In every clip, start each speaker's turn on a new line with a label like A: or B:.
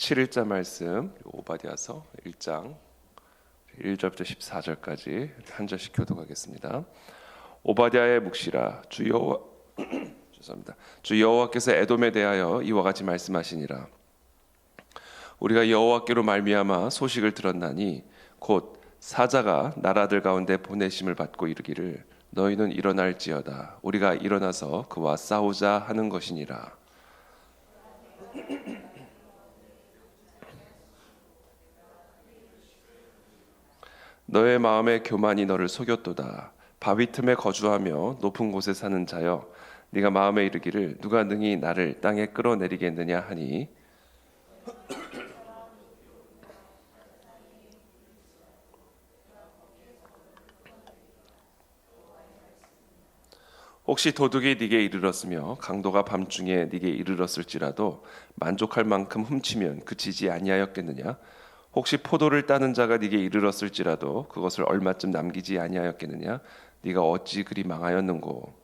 A: 17일자 말씀 오바댜서 1장 1절부터 14절까지 한 절씩 교독하겠습니다. 오바댜의 묵시라. 주 여호와 죄송합니다. 주 여호와께서 에돔에 대하여 이와 같이 말씀하시니라. 우리가 여호와께로 말미암아 소식을 들었나니 곧 사자가 나라들 가운데 보내심을 받고 이르기를 너희는 일어날지어다. 우리가 일어나서 그와 싸우자 하는 것이니라. 너의 마음의 교만이 너를 속였도다. 바위 틈에 거주하며 높은 곳에 사는 자여, 네가 마음에 이르기를 누가 능히 나를 땅에 끌어내리겠느냐 하니 혹시 도둑이 네게 이르렀으며 강도가 밤중에 네게 이르렀을지라도 만족할 만큼 훔치면 그치지 아니하였겠느냐? 혹시 포도를 따는 자가 네게 이르렀을지라도 그것을 얼마쯤 남기지 아니하였겠느냐? 네가 어찌 그리 망하였는고?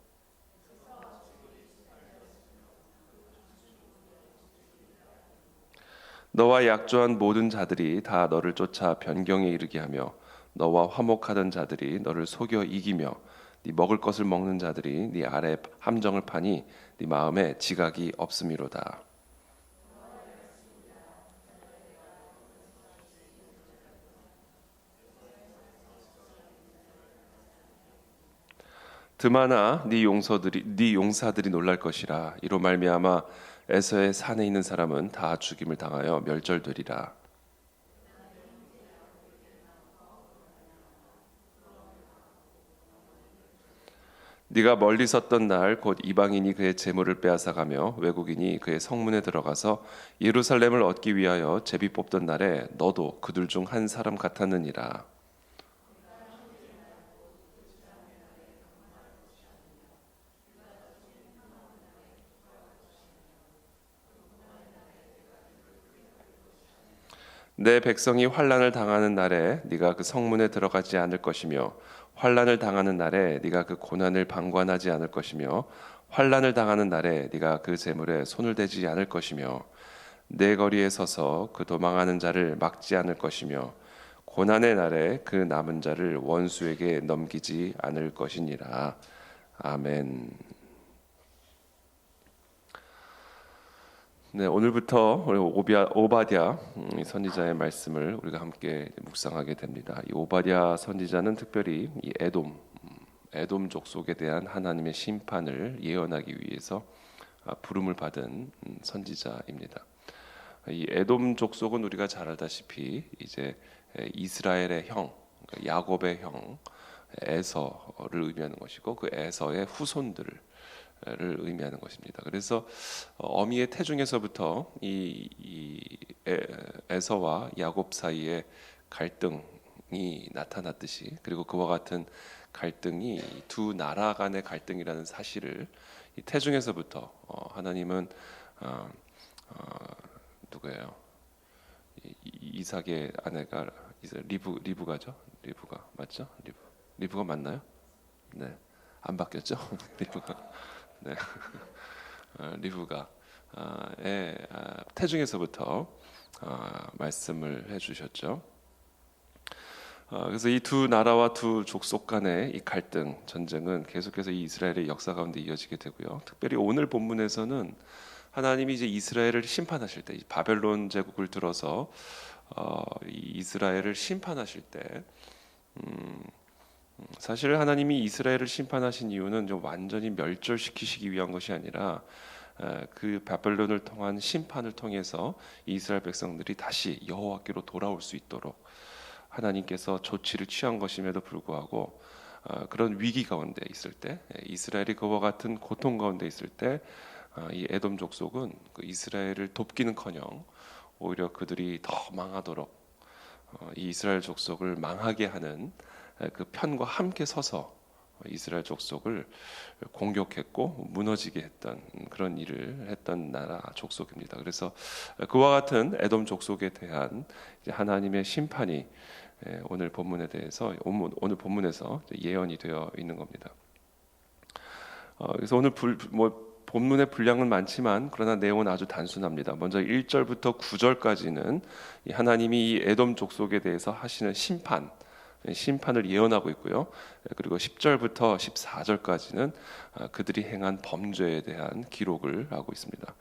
A: 너와 약조한 모든 자들이 다 너를 쫓아 변경에 이르게 하며 너와 화목하던 자들이 너를 속여 이기며 네 먹을 것을 먹는 자들이 네 아래 함정을 파니 네 마음에 지각이 없음이로다. 드마나 네 용사들이 놀랄 것이라. 이로 말미암아 에서의 산에 있는 사람은 다 죽임을 당하여 멸절되리라. 네가 멀리 섰던 날 곧 이방인이 그의 재물을 빼앗아가며 외국인이 그의 성문에 들어가서 예루살렘을 얻기 위하여 제비 뽑던 날에 너도 그들 중 한 사람 같았느니라. 내 백성이 환난을 당하는 날에 네가 그 성문에 들어가지 않을 것이며 환난을 당하는 날에 네가 그 고난을 방관하지 않을 것이며 환난을 당하는 날에 네가 그 재물에 손을 대지 않을 것이며 내 거리에 서서 그 도망하는 자를 막지 않을 것이며 고난의 날에 그 남은 자를 원수에게 넘기지 않을 것이니라. 아멘. 네, 오늘부터 우리 오바댜 선지자의 말씀을 우리가 함께 묵상하게 됩니다. 이 오바댜 선지자는 특별히 이 에돔 족속에 대한 하나님의 심판을 예언하기 위해서 부름을 받은 선지자입니다. 이 에돔 족속은 우리가 잘 알다시피 이제 이스라엘의 형, 야곱의 형 에서를 의미하는 것이고 그 에서의 후손들을 의미하는 것입니다. 그래서 어미의 태중에서부터 에서와 야곱 사이의 갈등이 나타났듯이, 그리고 그와 같은 갈등이 두 나라 간의 갈등이라는 사실을 이 태중에서부터 하나님은 누구예요? 이삭의 아내가 리브가죠? 리브가 맞죠? 리브가 맞나요? 네, 안 바뀌었죠? 리브가. 네. 리브가 태중에서부터 말씀을 해주셨죠. 그래서 이 두 나라와 두 족속 간의 이 갈등 전쟁은 계속해서 이 이스라엘의 역사 가운데 이어지게 되고요. 특별히 오늘 본문에서는 하나님이 이제 이스라엘을 심판하실 때, 이 바벨론 제국을 들어서 이 이스라엘을 심판하실 때, 사실 하나님이 이스라엘을 심판하신 이유는 좀 완전히 멸절시키시기 위한 것이 아니라 그 바벨론을 통한 심판을 통해서 이스라엘 백성들이 다시 여호와께로 돌아올 수 있도록 하나님께서 조치를 취한 것임에도 불구하고 그런 위기 가운데 있을 때, 이스라엘이 그와 같은 고통 가운데 있을 때 이 에돔 족속은 그 이스라엘을 돕기는커녕 오히려 그들이 더 망하도록 이 이스라엘 족속을 망하게 하는 그 편과 함께 서서 이스라엘 족속을 공격했고 무너지게 했던 그런 일을 했던 나라 족속입니다. 그래서 그와 같은 에돔 족속에 대한 하나님의 심판이 오늘 본문에 대해서 오늘 본문에서 예언이 되어 있는 겁니다. 그래서 오늘 본문의 분량은 많지만 그러나 내용은 아주 단순합니다. 먼저 1절부터 9절까지는 하나님이 이 에돔 족속에 대해서 하시는 심판을 예언하고 있고요. 그리고 10절부터 14절까지는 그들이 행한 범죄에 대한 기록을 하고 있습니다.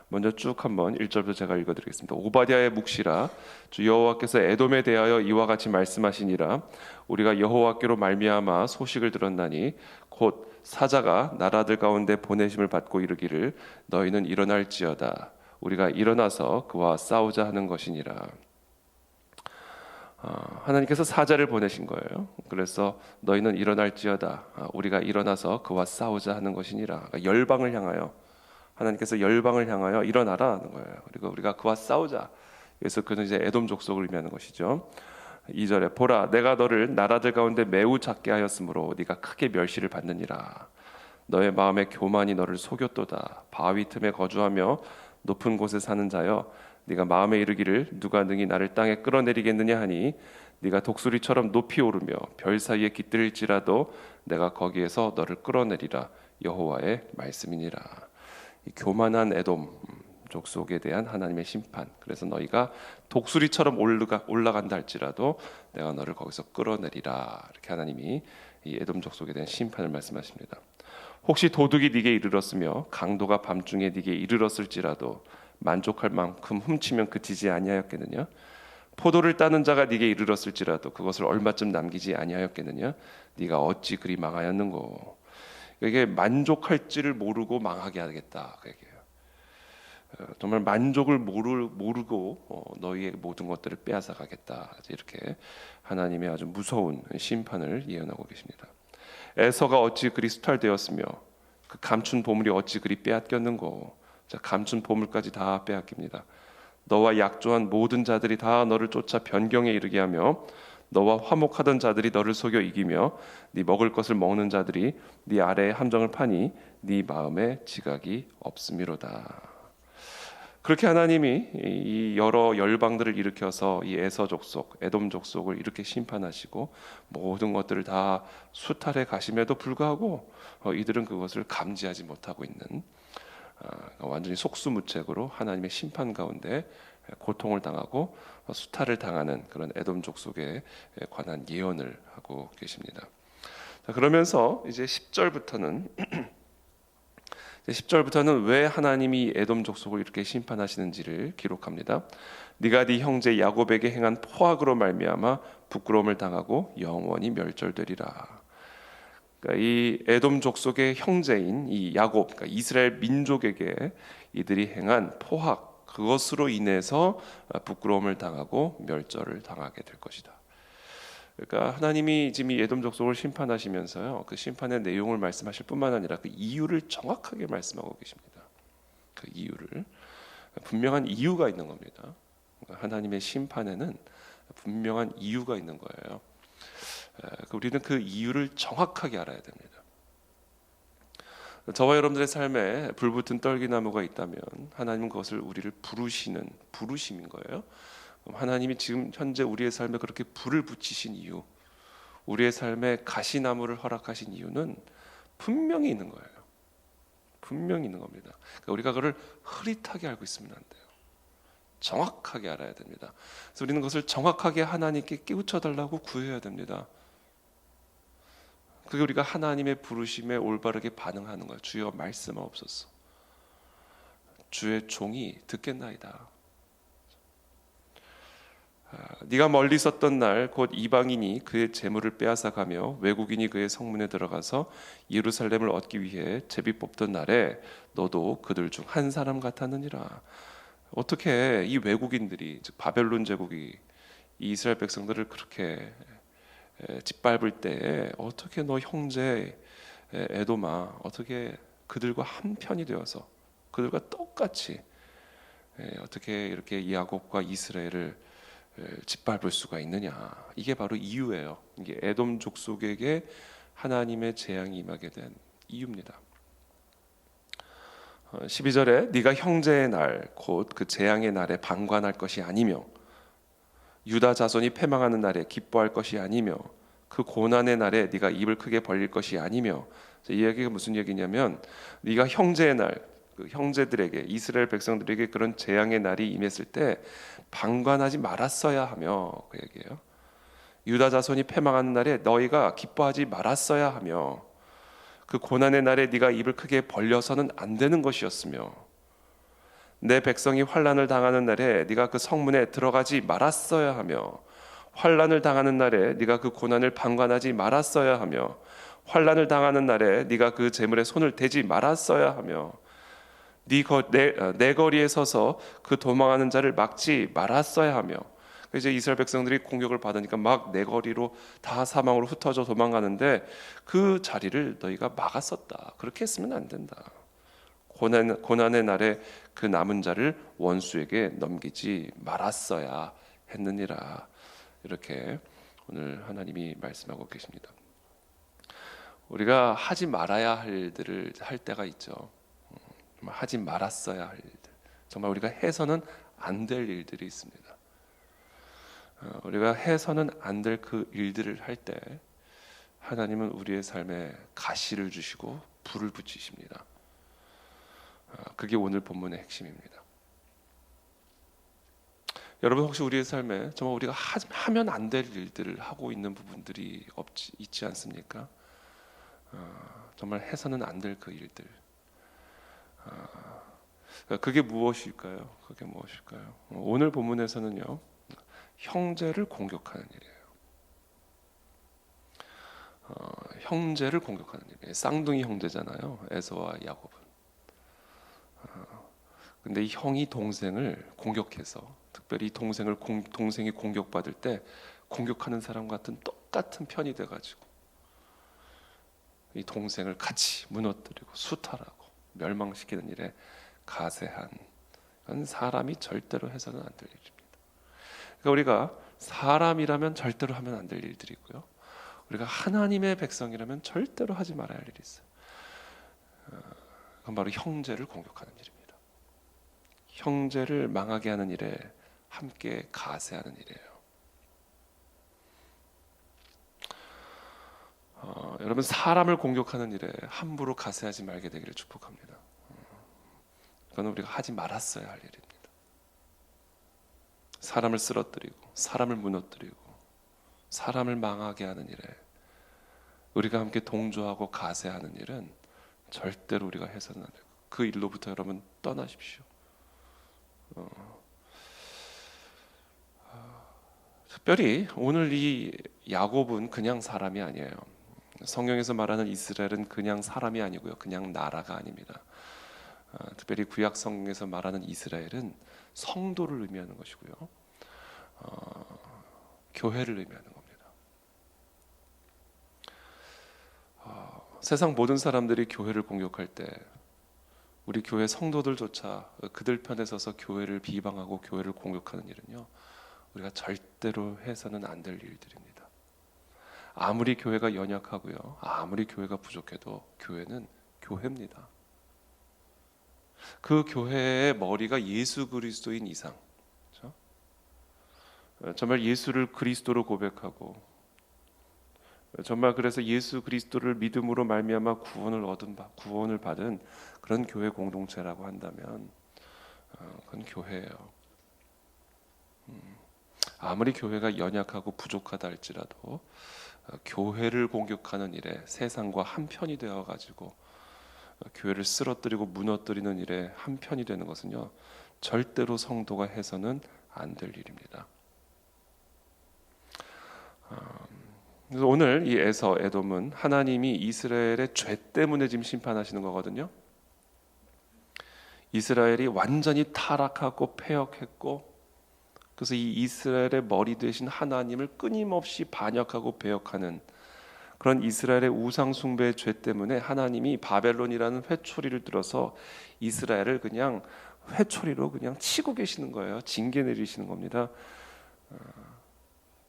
A: 먼저 쭉 한번 1절부터 제가 읽어드리겠습니다. 오바댜의 묵시라, 주 여호와께서 에돔에 대하여 이와 같이 말씀하시니라. 우리가 여호와께로 말미암아 소식을 들었나니 곧 사자가 나라들 가운데 보내심을 받고 이르기를 너희는 일어날지어다. 우리가 일어나서 그와 싸우자 하는 것이니라. 하나님께서 사자를 보내신 거예요. 그래서 너희는 일어날지어다. 우리가 일어나서 그와 싸우자 하는 것이니라. 그러니까 열방을 향하여, 하나님께서 열방을 향하여 일어나라 하는 거예요. 그리고 우리가 그와 싸우자. 그래서 그는 이제 에돔 족속을 의미하는 것이죠. 2절에 보라, 내가 너를 나라들 가운데 매우 작게 하였으므로 네가 크게 멸시를 받느니라. 너의 마음의 교만이 너를 속였도다. 바위 틈에 거주하며 높은 곳에 사는 자여, 네가 마음에 이르기를 누가 능히 나를 땅에 끌어내리겠느냐 하니 네가 독수리처럼 높이 오르며 별 사이에 깃들일지라도 내가 거기에서 너를 끌어내리라. 여호와의 말씀이니라. 이 교만한 에돔 족속에 대한 하나님의 심판. 그래서 너희가 독수리처럼 올라간다 할지라도 내가 너를 거기서 끌어내리라. 이렇게 하나님이 이 에돔 족속에 대한 심판을 말씀하십니다. 혹시 도둑이 네게 이르렀으며 강도가 밤중에 네게 이르렀을지라도 만족할 만큼 훔치면 그치지 아니하였겠느냐? 포도를 따는 자가 네게 이르렀을지라도 그것을 얼마쯤 남기지 아니하였겠느냐? 네가 어찌 그리 망하였는고? 이게 만족할지를 모르고 망하게 하겠다 그 얘기예요. 정말 만족을 모르고 너희의 모든 것들을 빼앗아 가겠다. 이렇게 하나님의 아주 무서운 심판을 예언하고 계십니다. 에서가 어찌 그리 수탈되었으며 그 감춘 보물이 어찌 그리 빼앗겼는고? 자, 감춘 보물까지 다 빼앗깁니다. 너와 약조한 모든 자들이 다 너를 쫓아 변경에 이르게 하며 너와 화목하던 자들이 너를 속여 이기며 네 먹을 것을 먹는 자들이 네 아래에 함정을 파니 네 마음에 지각이 없음이로다. 그렇게 하나님이 이 여러 열방들을 일으켜서 이 에서 족속, 에돔 족속을 이렇게 심판하시고 모든 것들을 다 수탈해 가심에도 불구하고 이들은 그것을 감지하지 못하고 있는, 완전히 속수무책으로 하나님의 심판 가운데 고통을 당하고 수탈을 당하는 그런 에돔 족속에 관한 예언을 하고 계십니다. 자, 그러면서 이제 10절부터는 왜 하나님이 에돔 족속을 이렇게 심판하시는지를 기록합니다. 네가 네 형제 야곱에게 행한 포악으로 말미암아 부끄러움을 당하고 영원히 멸절되리라. 그러니까 이 에돔 족속의 형제인 이 야곱, 그러니까 이스라엘 민족에게 이들이 행한 포악, 그것으로 인해서 부끄러움을 당하고 멸절을 당하게 될 것이다. 그러니까 하나님이 지금 이 에돔 족속을 심판하시면서요, 그 심판의 내용을 말씀하실 뿐만 아니라 그 이유를 정확하게 말씀하고 계십니다. 그 이유를, 분명한 이유가 있는 겁니다. 그러니까 하나님의 심판에는 분명한 이유가 있는 거예요. 우리는 그 이유를 정확하게 알아야 됩니다. 저와 여러분들의 삶에 불붙은 떨기나무가 있다면 하나님은 그것을 우리를 부르시는 부르심인 거예요. 하나님이 지금 현재 우리의 삶에 그렇게 불을 붙이신 이유, 우리의 삶에 가시나무를 허락하신 이유는 분명히 있는 거예요. 분명히 있는 겁니다. 그러니까 우리가 그걸 흐릿하게 알고 있으면 안 돼요. 정확하게 알아야 됩니다. 그래서 우리는 그것을 정확하게 하나님께 깨우쳐달라고 구해야 됩니다. 그게 우리가 하나님의 부르심에 올바르게 반응하는 거예요. 주여 말씀하옵소서. 주의 종이 듣겠나이다. 네가 멀리 있었던 날 곧 이방인이 그의 재물을 빼앗아가며 외국인이 그의 성문에 들어가서 예루살렘을 얻기 위해 제비 뽑던 날에 너도 그들 중 한 사람 같았느니라. 어떻게 이 외국인들이, 즉 바벨론 제국이 이스라엘 백성들을 그렇게 짓밟을 때에 어떻게 너 형제 에돔아, 어떻게 그들과 한 편이 되어서 그들과 똑같이 어떻게 이렇게 야곱과 이스라엘을 짓밟을 수가 있느냐. 이게 바로 이유예요. 이게 에돔 족속에게 하나님의 재앙이 임하게 된 이유입니다. 12절에 네가 형제의 날 곧 그 재앙의 날에 방관할 것이 아니며 유다 자손이 패망하는 날에 기뻐할 것이 아니며 그 고난의 날에 네가 입을 크게 벌릴 것이 아니며, 이 얘기가 무슨 얘기냐면 네가 형제의 날, 그 형제들에게 이스라엘 백성들에게 그런 재앙의 날이 임했을 때 방관하지 말았어야 하며 그 얘기예요. 유다 자손이 패망하는 날에 너희가 기뻐하지 말았어야 하며 그 고난의 날에 네가 입을 크게 벌려서는 안 되는 것이었으며 내 백성이 환난을 당하는 날에 네가 그 성문에 들어가지 말았어야 하며 환난을 당하는 날에 네가 그 고난을 방관하지 말았어야 하며 환난을 당하는 날에 네가 그 재물에 손을 대지 말았어야 하며 내 거리에 서서 그 도망하는 자를 막지 말았어야 하며 이제 이스라엘 백성들이 공격을 받으니까 막 내 거리로 다 사망으로 흩어져 도망가는데 그 자리를 너희가 막았었다. 그렇게 했으면 안 된다. 고난의 날에 그 남은 자를 원수에게 넘기지 말았어야 했느니라. 이렇게 오늘 하나님이 말씀하고 계십니다. 우리가 하지 말아야 할 일들을 할 때가 있죠. 하지 말았어야 할 일들, 정말 우리가 해서는 안 될 일들이 있습니다. 우리가 해서는 안 될 그 일들을 할 때 하나님은 우리의 삶에 가시를 주시고 불을 붙이십니다. 그게 오늘 본문의 핵심입니다. 여러분 혹시 우리의 삶에 정말 우리가 하면 안 될 일들을 하고 있는 부분들이 있지 않습니까? 정말 해서는 안 될 그 일들. 그게 무엇일까요? 그게 무엇일까요? 오늘 본문에서는요, 형제를 공격하는 일이에요. 형제를 공격하는 일이에요. 쌍둥이 형제잖아요, 에서와 야곱은. 근데 이 형이 동생을 공격해서, 특별히 동생이 공격받을 때 공격하는 사람 같은 똑같은 편이 돼가지고 이 동생을 같이 무너뜨리고 수탈하고 멸망시키는 일에 가세한, 그건 사람이 절대로 해서는 안 될 일입니다. 그러니까 우리가 사람이라면 절대로 하면 안 될 일들이고요, 우리가 하나님의 백성이라면 절대로 하지 말아야 할 일이 있어요. 그건 바로 형제를 공격하는 일입니다. 형제를 망하게 하는 일에 함께 가세하는 일이에요. 여러분, 사람을 공격하는 일에 함부로 가세하지 말게 되기를 축복합니다. 그건 우리가 하지 말았어야 할 일입니다. 사람을 쓰러뜨리고 사람을 무너뜨리고 사람을 망하게 하는 일에 우리가 함께 동조하고 가세하는 일은 절대로 우리가 해서는 안 되고, 그 일로부터 여러분 떠나십시오. 특별히 오늘 이 야곱은 그냥 사람이 아니에요. 성경에서 말하는 이스라엘은 그냥 사람이 아니고요, 그냥 나라가 아닙니다. 특별히 구약 성경에서 말하는 이스라엘은 성도를 의미하는 것이고요, 교회를 의미하는 겁니다. 세상 모든 사람들이 교회를 공격할 때 우리 교회 성도들조차 그들 편에 서서 교회를 비방하고 교회를 공격하는 일은요, 우리가 절대로 해서는 안 될 일들입니다. 아무리 교회가 연약하고요, 아무리 교회가 부족해도 교회는 교회입니다. 그 교회의 머리가 예수 그리스도인 이상, 그렇죠? 정말 예수를 그리스도로 고백하고 정말 그래서 예수 그리스도를 믿음으로 말미암아 구원을 받은 그런 교회 공동체라고 한다면 그건 교회예요. 아무리 교회가 연약하고 부족하다 할지라도 교회를 공격하는 일에 세상과 한편이 되어 가지고 교회를 쓰러뜨리고 무너뜨리는 일에 한편이 되는 것은요, 절대로 성도가 해서는 안 될 일입니다. 그래서 오늘 이 에돔은 하나님이 이스라엘의 죄 때문에 지금 심판하시는 거거든요. 이스라엘이 완전히 타락하고 패역했고, 그래서 이 이스라엘의 머리 대신 하나님을 끊임없이 반역하고 배역하는 그런 이스라엘의 우상 숭배의 죄 때문에 하나님이 바벨론이라는 회초리를 들어서 이스라엘을 그냥 회초리로 그냥 치고 계시는 거예요. 징계 내리시는 겁니다.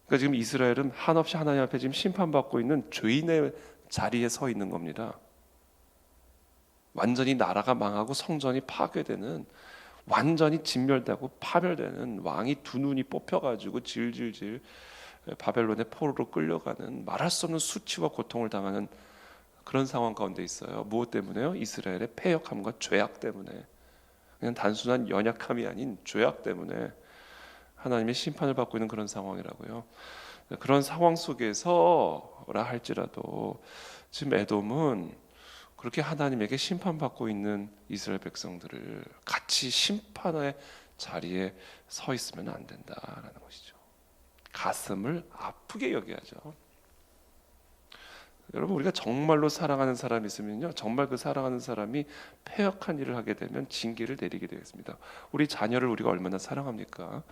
A: 그러니까 지금 이스라엘은 한없이 하나님 앞에 지금 심판받고 있는 죄인의 자리에 서 있는 겁니다. 완전히 나라가 망하고 성전이 파괴되는, 완전히 진멸되고 파멸되는, 왕이 두 눈이 뽑혀가지고 질질질 바벨론의 포로로 끌려가는, 말할 수 없는 수치와 고통을 당하는 그런 상황 가운데 있어요. 무엇 때문에요? 이스라엘의 패역함과 죄악 때문에. 그냥 단순한 연약함이 아닌 죄악 때문에 하나님의 심판을 받고 있는 그런 상황이라고요. 그런 상황 속에서라 할지라도 지금 에돔은 그렇게 하나님에게 심판받고 있는 이스라엘 백성들을 같이 심판의 자리에 서 있으면 안 된다라는 것이죠. 가슴을 아프게 여겨야죠. 여러분, 우리가 정말로 사랑하는 사람이 있으면요, 정말 그 사랑하는 사람이 패역한 일을 하게 되면 징계를 내리게 되겠습니다. 우리 자녀를 우리가 얼마나 사랑합니까?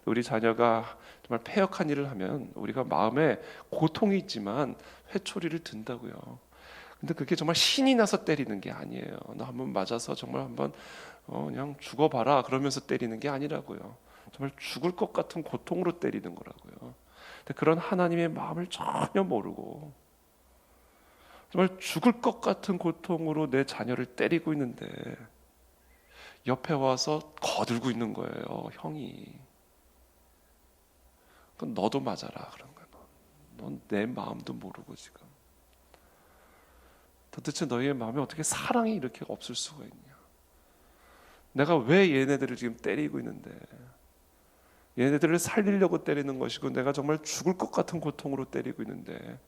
A: 우리 자녀가 정말 패역한 일을 하면 우리가 마음에 고통이 있지만 회초리를 든다고요. 근데 그게 정말 신이 나서 때리는 게 아니에요. 너 한번 맞아서 정말 한번 그냥 죽어봐라 그러면서 때리는 게 아니라고요. 정말 죽을 것 같은 고통으로 때리는 거라고요. 근데 그런 하나님의 마음을 전혀 모르고 정말 죽을 것 같은 고통으로 내 자녀를 때리고 있는데 옆에 와서 거들고 있는 거예요. 형이. 그럼 너도 맞아라 그런 거야. 넌 내 마음도 모르고 지금. 도대체 너희의 마음에 어떻게 사랑이 이렇게 없을 수가 있냐? 내가 왜 얘네들을 지금 때리고 있는데, 얘네들을 살리려고 때리는 것이고 내가 정말 죽을 것 같은 고통으로 때리고 있는데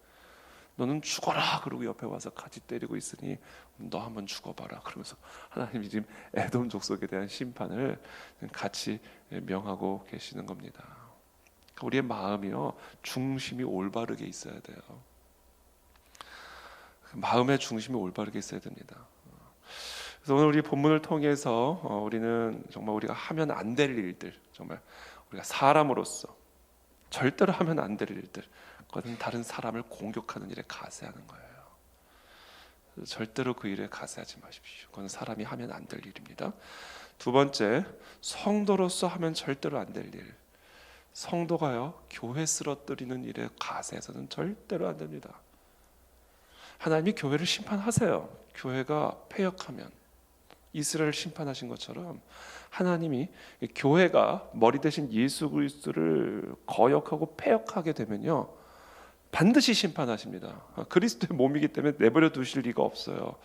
A: 너는 죽어라 그러고 옆에 와서 같이 때리고 있으니 너 한번 죽어봐라 그러면서 하나님이 지금 에돔 족속에 대한 심판을 같이 명하고 계시는 겁니다. 우리의 마음이요, 중심이 올바르게 있어야 돼요. 마음의 중심이 올바르게 있어야 됩니다. 그래서 오늘 우리 본문을 통해서 우리는 정말 우리가 하면 안 될 일들, 정말 우리가 사람으로서 절대로 하면 안 될 일들, 그것은 다른 사람을 공격하는 일에 가세하는 거예요. 절대로 그 일에 가세하지 마십시오. 그건 사람이 하면 안 될 일입니다. 두 번째, 성도로서 하면 절대로 안 될 일. 성도가요, 교회 쓰러뜨리는 일에 가세해서는 절대로 안 됩니다. 하나님이 교회를 심판하세요. 교회가 패역하면 이스라엘을 심판하신 것처럼 하나님이 교회가 머리 대신 예수 그리스도를 거역하고 패역하게 되면요, 반드시 심판하십니다. 그리스도의 몸이기 때문에 내버려 두실 리가 없어요.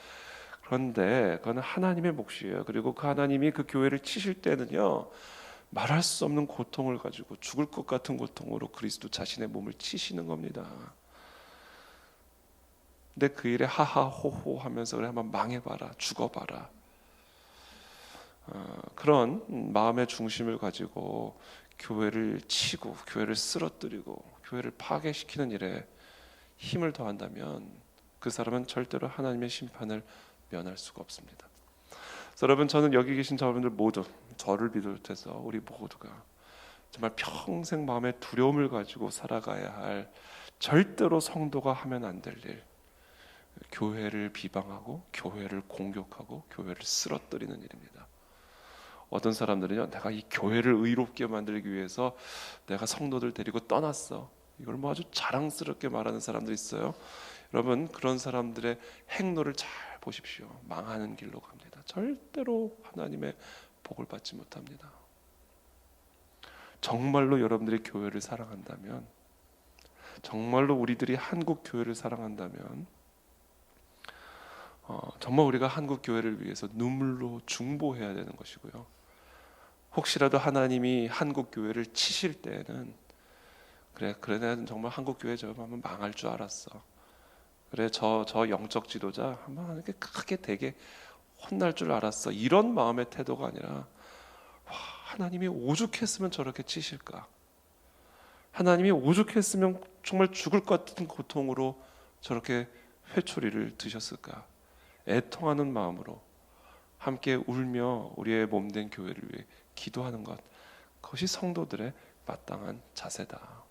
A: 그런데 그건 하나님의 몫이에요. 그리고 그 하나님이 그 교회를 치실 때는요, 말할 수 없는 고통을 가지고 죽을 것 같은 고통으로 그리스도 자신의 몸을 치시는 겁니다. 근데 그 일에 하하호호 하면서 그래 한번 망해봐라, 죽어봐라, 그런 마음의 중심을 가지고 교회를 치고 교회를 쓰러뜨리고 교회를 파괴시키는 일에 힘을 더한다면 그 사람은 절대로 하나님의 심판을 면할 수가 없습니다. 그래서 여러분, 저는 여기 계신 저분들 모두, 저를 비롯해서 우리 모두가 정말 평생 마음에 두려움을 가지고 살아가야 할, 절대로 성도가 하면 안 될 일, 교회를 비방하고 교회를 공격하고 교회를 쓰러뜨리는 일입니다. 어떤 사람들은요, 내가 이 교회를 의롭게 만들기 위해서 내가 성도들 데리고 떠났어, 이걸 뭐 아주 자랑스럽게 말하는 사람들이 있어요. 여러분, 그런 사람들의 행로를 잘 보십시오. 망하는 길로 갑니다. 절대로 하나님의 복을 받지 못합니다. 정말로 여러분들이 교회를 사랑한다면, 정말로 우리들이 한국 교회를 사랑한다면, 정말 우리가 한국 교회를 위해서 눈물로 중보해야 되는 것이고요. 혹시라도 하나님이 한국 교회를 치실 때에는 그래 내가 정말 한국 교회 저 한번 망할 줄 알았어. 그래 저 영적 지도자 한번 이렇게 크게 되게 혼날 줄 알았어. 이런 마음의 태도가 아니라, 와, 하나님이 오죽했으면 저렇게 치실까? 하나님이 오죽했으면 정말 죽을 것 같은 고통으로 저렇게 회초리를 드셨을까? 애통하는 마음으로 함께 울며 우리의 몸된 교회를 위해 기도하는 것, 그것이 성도들의 마땅한 자세다.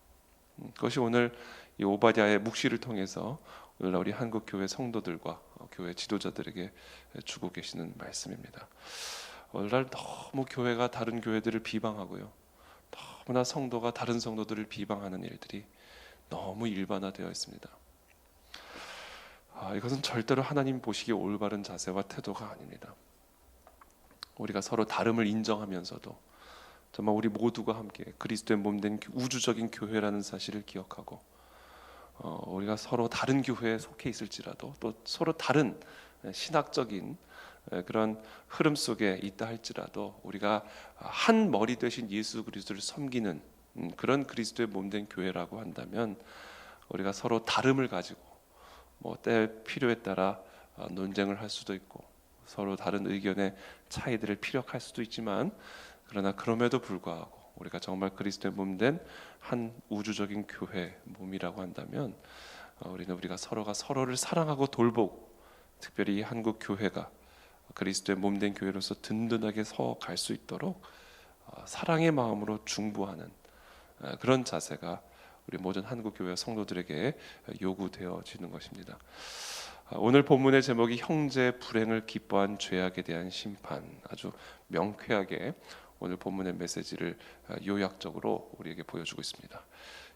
A: 그것이 오늘 이 오바댜의 묵시를 통해서 오늘 우리 한국 교회 성도들과 교회 지도자들에게 주고 계시는 말씀입니다. 오늘날 너무 교회가 다른 교회들을 비방하고요, 너무나 성도가 다른 성도들을 비방하는 일들이 너무 일반화되어 있습니다. 이것은 절대로 하나님 보시기에 올바른 자세와 태도가 아닙니다. 우리가 서로 다름을 인정하면서도 정말 우리 모두가 함께 그리스도의 몸된 우주적인 교회라는 사실을 기억하고 우리가 서로 다른 교회에 속해 있을지라도 또 서로 다른 신학적인 그런 흐름 속에 있다 할지라도 우리가 한 머리 되신 예수 그리스도를 섬기는 그런 그리스도의 몸된 교회라고 한다면 우리가 서로 다름을 가지고 뭐 때 필요에 따라 논쟁을 할 수도 있고 서로 다른 의견의 차이들을 피력할 수도 있지만 그러나 그럼에도 불구하고 우리가 정말 그리스도의 몸된 한 우주적인 교회 몸이라고 한다면 우리가 서로가 서로를 사랑하고 돌보고 특별히 이 한국 교회가 그리스도의 몸된 교회로서 든든하게 서 갈 수 있도록 사랑의 마음으로 중보하는 그런 자세가 우리 모든 한국 교회 성도들에게 요구되어지는 것입니다. 오늘 본문의 제목이 형제 불행을 기뻐한 죄악에 대한 심판, 아주 명쾌하게 오늘 본문의 메시지를 요약적으로 우리에게 보여주고 있습니다.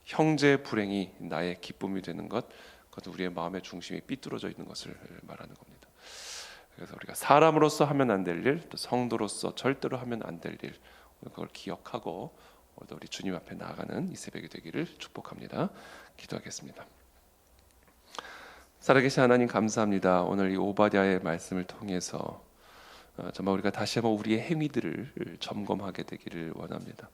A: 형제 불행이 나의 기쁨이 되는 것, 그것은 우리의 마음의 중심이 삐뚤어져 있는 것을 말하는 겁니다. 그래서 우리가 사람으로서 하면 안 될 일, 또 성도로서 절대로 하면 안 될 일, 그걸 기억하고 오늘도 우리 주님 앞에 나아가는 이 새벽이 되기를 축복합니다. 기도하겠습니다. 살아계신 하나님 감사합니다. 오늘 이 오바댜의 말씀을 통해서 정말 우리가 다시 한번 우리의 행위들을 점검하게 되기를 원합니다.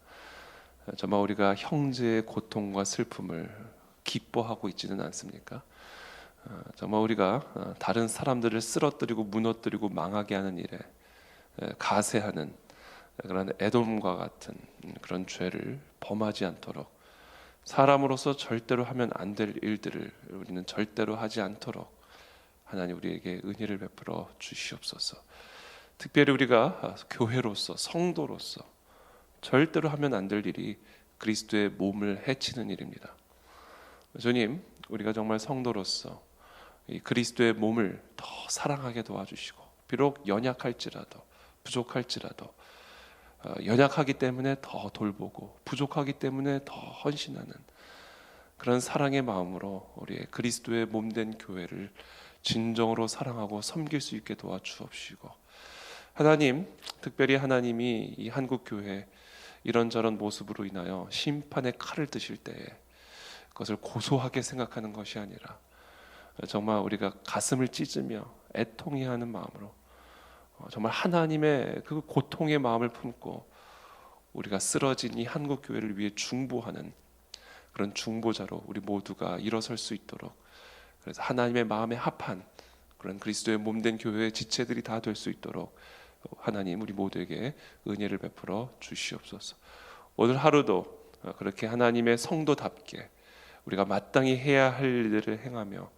A: 정말 우리가 형제의 고통과 슬픔을 기뻐하고 있지는 않습니까? 정말 우리가 다른 사람들을 쓰러뜨리고 무너뜨리고 망하게 하는 일에 가세하는 그런 에돔과 같은 그런 죄를 범하지 않도록 사람으로서 절대로 하면 안 될 일들을 우리는 절대로 하지 않도록 하나님 우리에게 은혜를 베풀어 주시옵소서. 특별히 우리가 교회로서 성도로서 절대로 하면 안 될 일이 그리스도의 몸을 해치는 일입니다. 주님, 우리가 정말 성도로서 이 그리스도의 몸을 더 사랑하게 도와주시고 비록 연약할지라도 부족할지라도 연약하기 때문에 더 돌보고 부족하기 때문에 더 헌신하는 그런 사랑의 마음으로 우리의 그리스도의 몸된 교회를 진정으로 사랑하고 섬길 수 있게 도와주옵시고 하나님, 특별히 하나님이 이 한국 교회 이런저런 모습으로 인하여 심판의 칼을 드실 때에 그것을 고소하게 생각하는 것이 아니라 정말 우리가 가슴을 찢으며 애통해하는 마음으로 정말 하나님의 그 고통의 마음을 품고 우리가 쓰러진 이 한국 교회를 위해 중보하는 그런 중보자로 우리 모두가 일어설 수 있도록 그래서 하나님의 마음에 합한 그런 그리스도의 몸된 교회의 지체들이 다 될 수 있도록 하나님 우리 모두에게 은혜를 베풀어 주시옵소서. 오늘 하루도 그렇게 하나님의 성도답게 우리가 마땅히 해야 할 일들을 행하며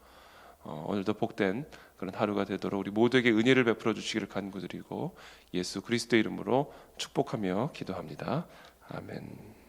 A: 오늘도 복된 그런 하루가 되도록 우리 모두에게 은혜를 베풀어 주시기를 간구드리고 예수 그리스도의 이름으로 축복하며 기도합니다. 아멘.